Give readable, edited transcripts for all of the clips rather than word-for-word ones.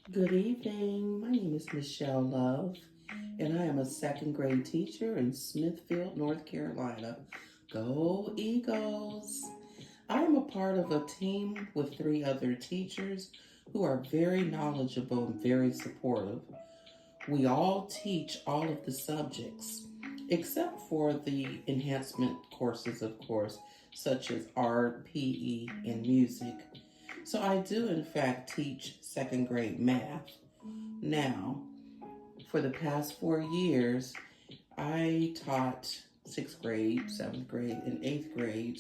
Good evening. My name is Michelle Love, and I am a second grade teacher in Smithfield, North Carolina. Go Eagles! I am a part of a team with three other teachers who are very knowledgeable and very supportive. We all teach all of the subjects, except for the enhancement courses, of course, such as art, PE, and music. So I do, in fact, teach second grade math. Now, for the past 4 years, I taught sixth grade, seventh grade, and eighth grade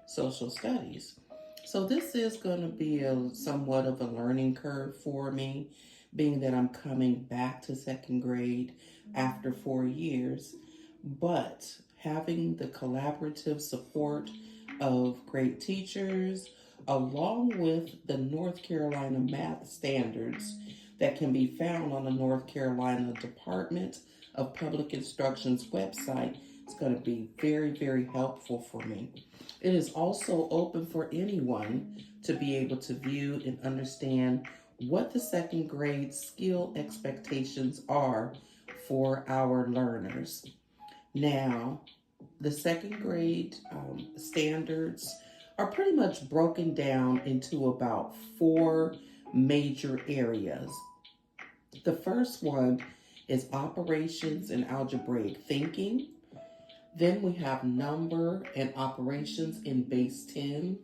social studies. So this is going to be somewhat of a learning curve for me, being that I'm coming back to second grade after 4 years. But having the collaborative support of great teachers, along with the North Carolina math standards that can be found on the North Carolina Department of Public Instruction's website, is going to be very, very helpful for me. It is also open for anyone to be able to view and understand what the second grade skill expectations are for our learners. Now, the second grade standards are pretty much broken down into about four major areas. The first one is operations and algebraic thinking. Then we have number and operations in base 10,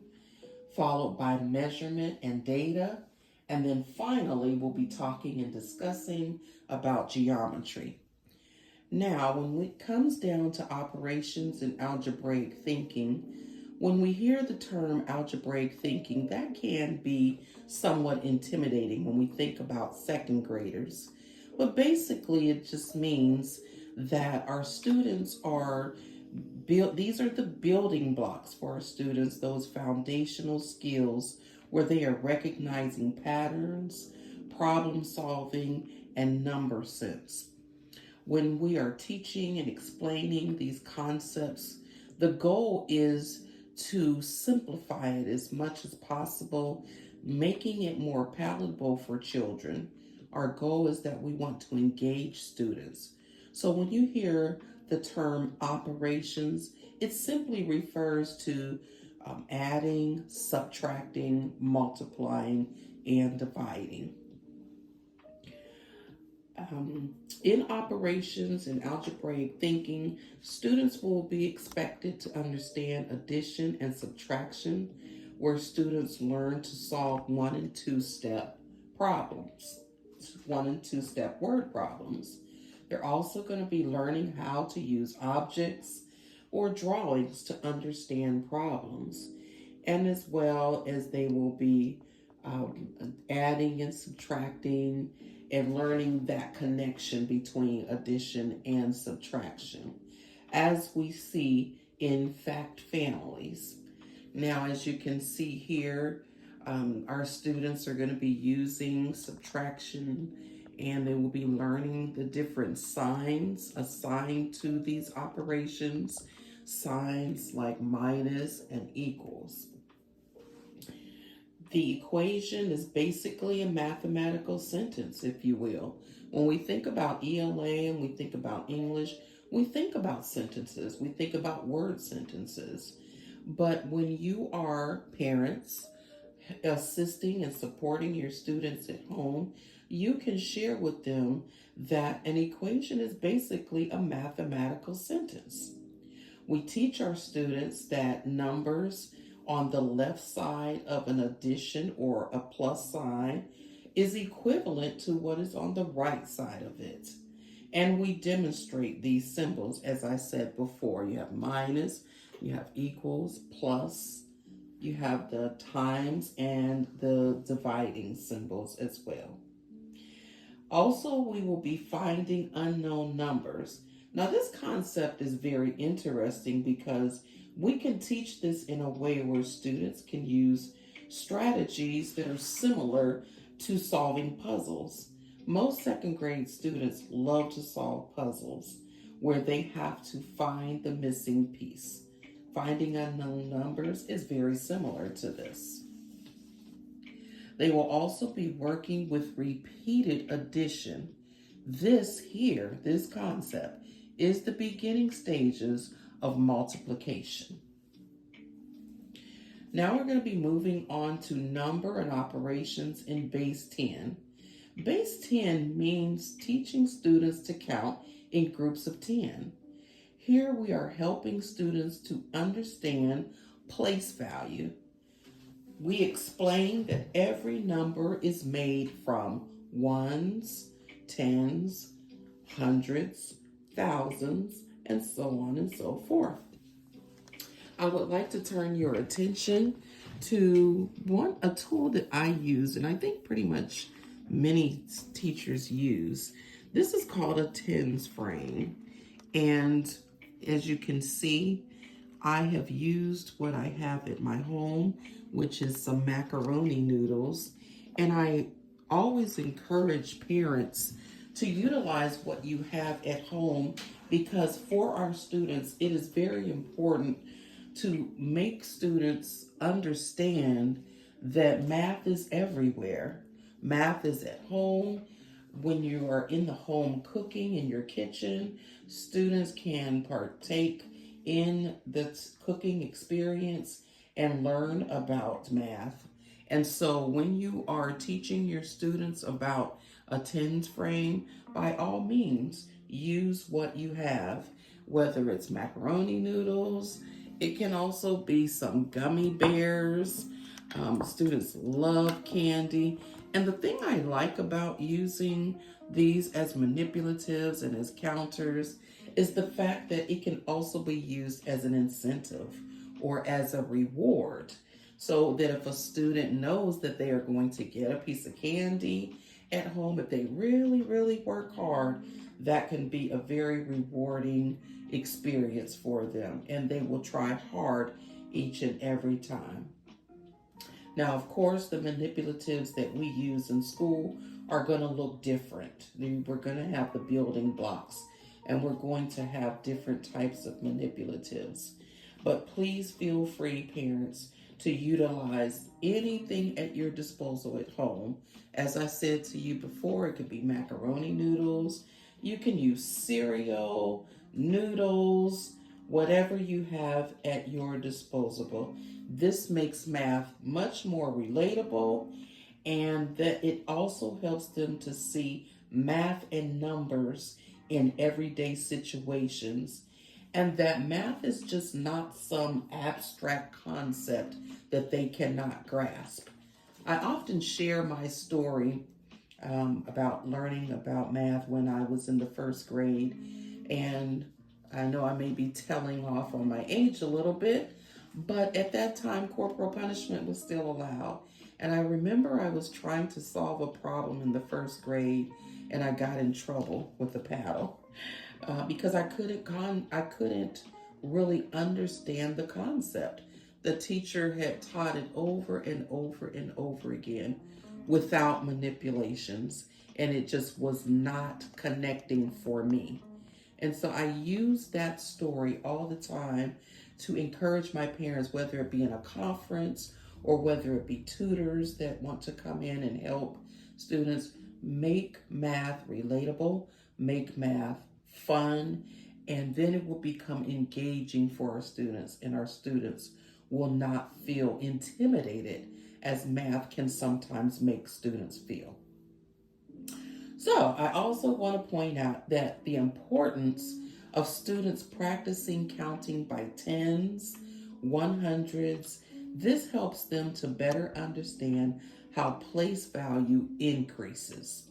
followed by measurement and data. And then finally, we'll be talking and discussing about geometry. Now, when it comes down to operations and algebraic thinking, when we hear the term algebraic thinking, that can be somewhat intimidating when we think about second graders. But basically, it just means that our students are these are the building blocks for our students, those foundational skills where they are recognizing patterns, problem solving, and number sense. When we are teaching and explaining these concepts, the goal is to simplify it as much as possible, making it more palatable for children. Our goal is that we want to engage students. So when you hear the term operations, it simply refers to adding, subtracting, multiplying, and dividing. Um, in operations and algebraic thinking, students will be expected to understand addition and subtraction, where students learn to solve one and two step problems, one and two step word problems. They're also going to be learning how to use objects or drawings to understand problems, and as well as they will be adding and subtracting and learning that connection between addition and subtraction, as we see in fact families. Now, as you can see here, our students are going to be using subtraction, and they will be learning the different signs assigned to these operations, signs like minus and equals. The equation is basically a mathematical sentence, if you will. When we think about ELA and we think about English, we think about sentences, we think about word sentences. But when you are parents assisting and supporting your students at home, you can share with them that an equation is basically a mathematical sentence. We teach our students that numbers on the left side of an addition or a plus sign is equivalent to what is on the right side of it. And we demonstrate these symbols, as I said before. You have minus, you have equals, plus, you have the times and the dividing symbols as well. Also, we will be finding unknown numbers. Now, this concept is very interesting because we can teach this in a way where students can use strategies that are similar to solving puzzles. Most second grade students love to solve puzzles where they have to find the missing piece. Finding unknown numbers is very similar to this. They will also be working with repeated addition. This concept, is the beginning stages of multiplication. Now we're going to be moving on to number and operations in base 10. Base 10 means teaching students to count in groups of 10. Here we are helping students to understand place value. We explain that every number is made from ones, tens, hundreds, thousands, and so on and so forth. I would like to turn your attention to a tool that I use, and I think pretty much many teachers use. This is called a tens frame. And as you can see, I have used what I have at my home, which is some macaroni noodles. And I always encourage parents to utilize what you have at home, because for our students, it is very important to make students understand that math is everywhere. Math is at home. When you are in the home cooking in your kitchen, students can partake in the cooking experience and learn about math. And so when you are teaching your students about a tens frame, by all means, use what you have, whether it's macaroni noodles. It can also be some gummy bears. Students love candy. And the thing I like about using these as manipulatives and as counters is the fact that it can also be used as an incentive or as a reward. So that if a student knows that they are going to get a piece of candy at home, if they really, really work hard, that can be a very rewarding experience for them, and they will try hard each and every time. Now, of course, the manipulatives that we use in school are going to look different. We're going to have the building blocks, and we're going to have different types of manipulatives. But please feel free, parents, to utilize anything at your disposal at home. As I said to you before, it could be macaroni noodles. You can use cereal, noodles, whatever you have at your disposal. This makes math much more relatable, and that it also helps them to see math and numbers in everyday situations, and that math is just not some abstract concept that they cannot grasp. I often share my story about learning about math when I was in the first grade, and I know I may be telling off on my age a little bit, but at that time, corporal punishment was still allowed. And I remember I was trying to solve a problem in the first grade, and I got in trouble with the paddle because I couldn't really understand the concept. The teacher had taught it over and over and over again without manipulations, and it just was not connecting for me. And so I use that story all the time to encourage my parents, whether it be in a conference or whether it be tutors that want to come in and help students, make math relatable, make math fun, and then it will become engaging for our students, and our students will not feel intimidated as math can sometimes make students feel. So I also want to point out that the importance of students practicing counting by tens, 100s, this helps them to better understand how place value increases.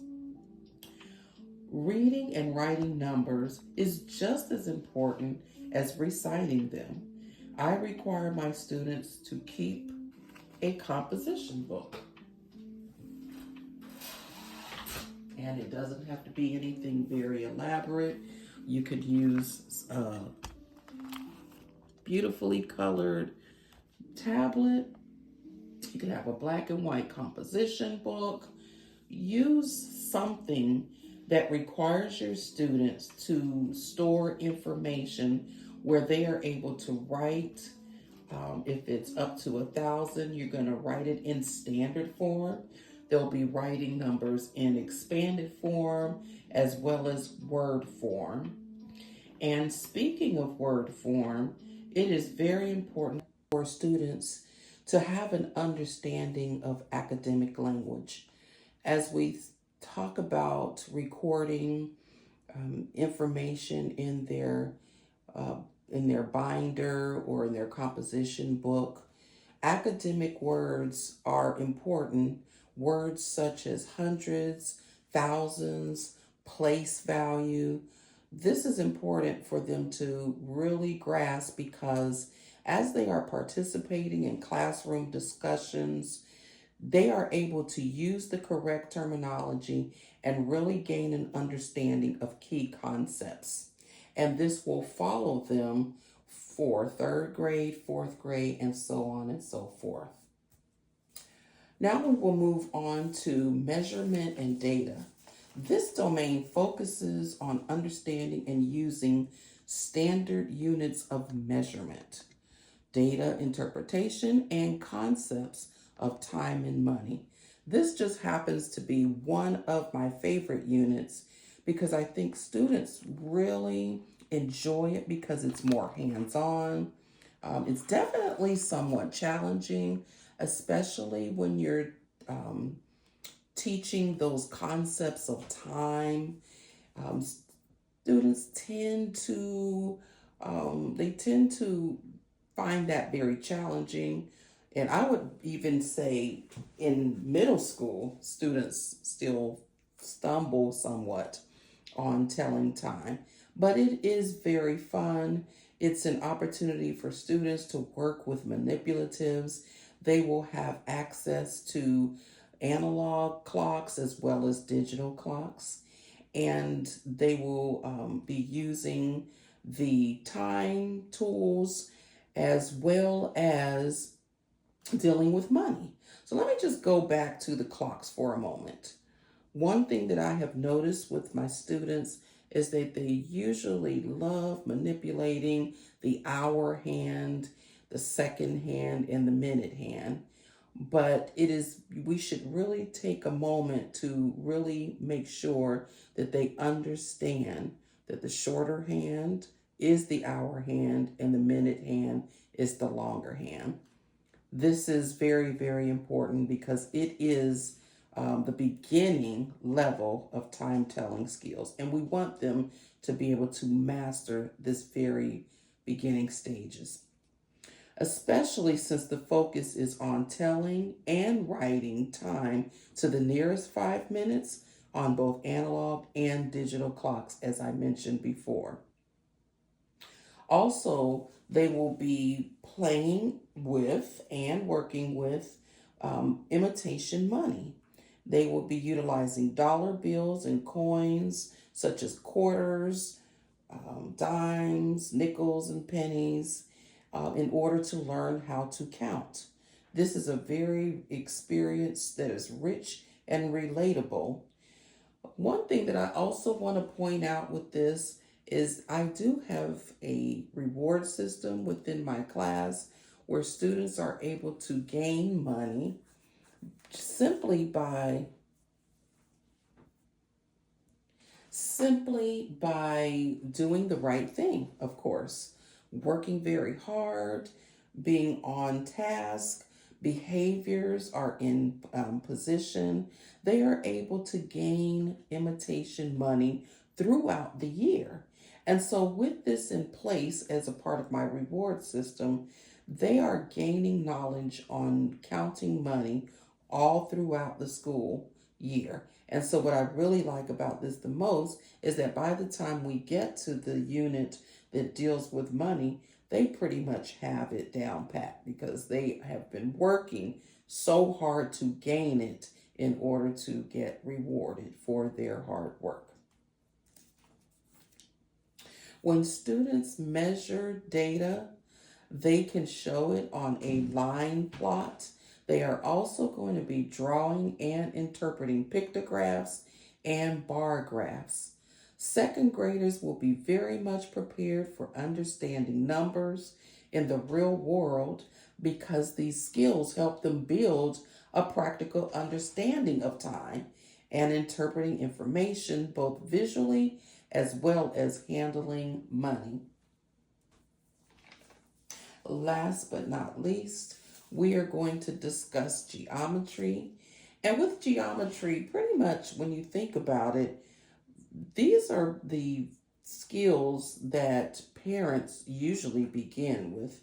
Reading and writing numbers is just as important as reciting them. I require my students to keep a composition book. And it doesn't have to be anything very elaborate. You could use a beautifully colored tablet. You could have a black and white composition book. Use something that requires your students to store information where they are able to write. If it's up to 1,000, you're going to write it in standard form. They'll be writing numbers in expanded form as well as word form. And speaking of word form, it is very important for students to have an understanding of academic language. As we talk about recording information uh, in their binder or in their composition book, academic words are important. Words such as hundreds, thousands, place value. This is important for them to really grasp because as they are participating in classroom discussions, they are able to use the correct terminology and really gain an understanding of key concepts. And this will follow them for third grade, fourth grade, and so on and so forth. Now we will move on to measurement and data. This domain focuses on understanding and using standard units of measurement, data interpretation, and concepts of time and money. This just happens to be one of my favorite units because I think students really enjoy it because it's more hands-on. It's definitely somewhat challenging, especially when you're teaching those concepts of time. Students tend to find that very challenging. And I would even say in middle school, students still stumble somewhat on telling time, but it is very fun. It's an opportunity for students to work with manipulatives. They will have access to analog clocks as well as digital clocks, and they will be using the time tools as well as dealing with money. So let me just go back to the clocks for a moment. One thing that I have noticed with my students is that they usually love manipulating the hour hand, the second hand, and the minute hand. But we should really take a moment to really make sure that they understand that the shorter hand is the hour hand and the minute hand is the longer hand. This is very, very important because it is the beginning level of time telling skills, and we want them to be able to master this very beginning stages, especially since the focus is on telling and writing time to the nearest 5 minutes on both analog and digital clocks, as I mentioned before. Also, they will be playing with and working with imitation money. They will be utilizing dollar bills and coins such as quarters, dimes, nickels, and pennies in order to learn how to count. This is a very experience that is rich and relatable. One thing that I also want to point out with this is I do have a reward system within my class where students are able to gain money simply by doing the right thing, of course, working very hard, being on task, behaviors are in position. They are able to gain imitation money throughout the year. And so with this in place as a part of my reward system, they are gaining knowledge on counting money all throughout the school year. And so what I really like about this the most is that by the time we get to the unit that deals with money, they pretty much have it down pat because they have been working so hard to gain it in order to get rewarded for their hard work. When students measure data, they can show it on a line plot. They are also going to be drawing and interpreting pictographs and bar graphs. Second graders will be very much prepared for understanding numbers in the real world because these skills help them build a practical understanding of time and interpreting information both visually as well as handling money. Last but not least, we are going to discuss geometry. And with geometry, pretty much when you think about it, these are the skills that parents usually begin with.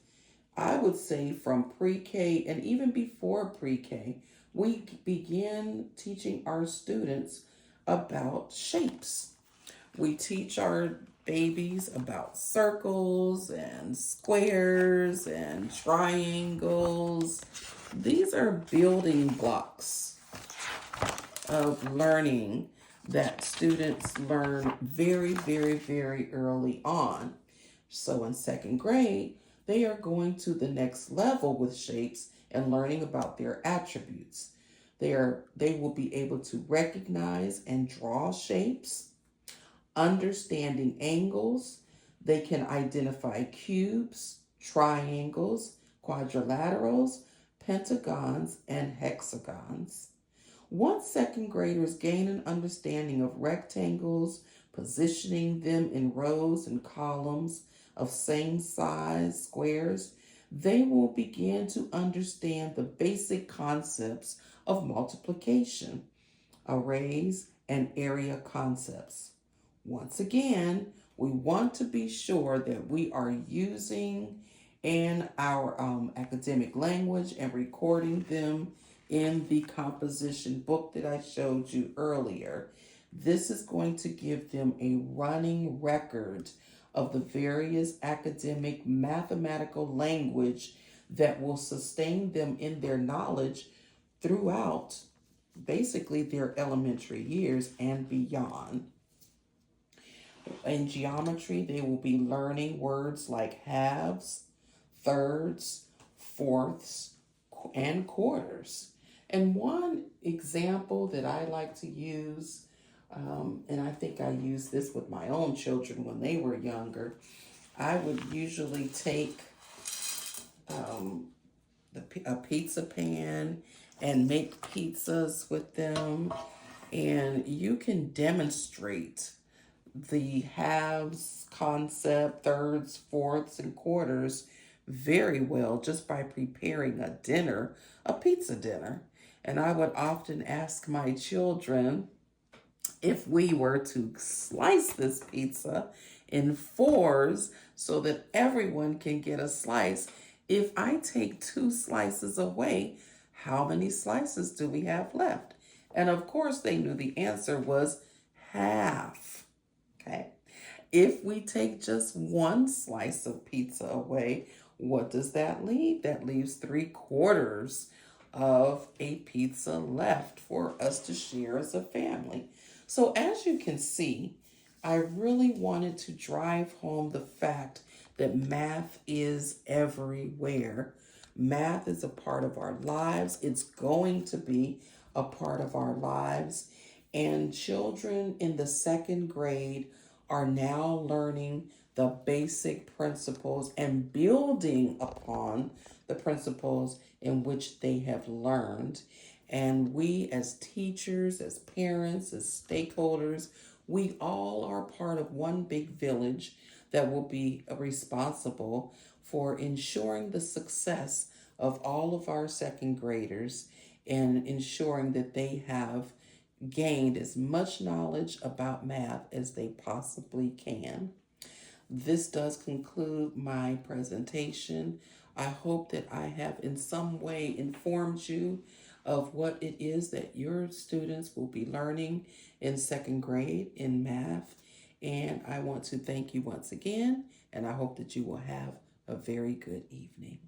I would say from pre K and even before pre K, we begin teaching our students about shapes. We teach our babies about circles and squares and triangles. These are building blocks of learning that students learn very, very, very early on. So in second grade, they are going to the next level with shapes and learning about their attributes. They will be able to recognize and draw shapes, understanding angles. They can identify cubes, triangles, quadrilaterals, pentagons, and hexagons. Once second graders gain an understanding of rectangles, positioning them in rows and columns of same size squares, they will begin to understand the basic concepts of multiplication, arrays, and area concepts. Once again, we want to be sure that we are using in our academic language and recording them in the composition book that I showed you earlier. This is going to give them a running record of the various academic mathematical language that will sustain them in their knowledge throughout basically their elementary years and beyond. In geometry, they will be learning words like halves, thirds, fourths, and quarters. And one example that I like to use, and I think I used this with my own children when they were younger, I would usually take a pizza pan and make pizzas with them. And you can demonstrate the halves concept, thirds, fourths, and quarters very well just by preparing a dinner, a pizza dinner. And I would often ask my children if we were to slice this pizza in fours so that everyone can get a slice. If I take 2 slices away, how many slices do we have left? And of course, they knew the answer was half. Okay. If we take just 1 slice of pizza away, what does that leave? That leaves 3/4 of a pizza left for us to share as a family. So as you can see, I really wanted to drive home the fact that math is everywhere. Math is a part of our lives. It's going to be a part of our lives. And children in the second grade are now learning the basic principles and building upon the principles in which they have learned. And we as teachers, as parents, as stakeholders, we all are part of one big village that will be responsible for ensuring the success of all of our second graders and ensuring that they have gained as much knowledge about math as they possibly can. This does conclude my presentation. I hope that I have in some way informed you of what it is that your students will be learning in second grade in math. And I want to thank you once again, and I hope that you will have a very good evening.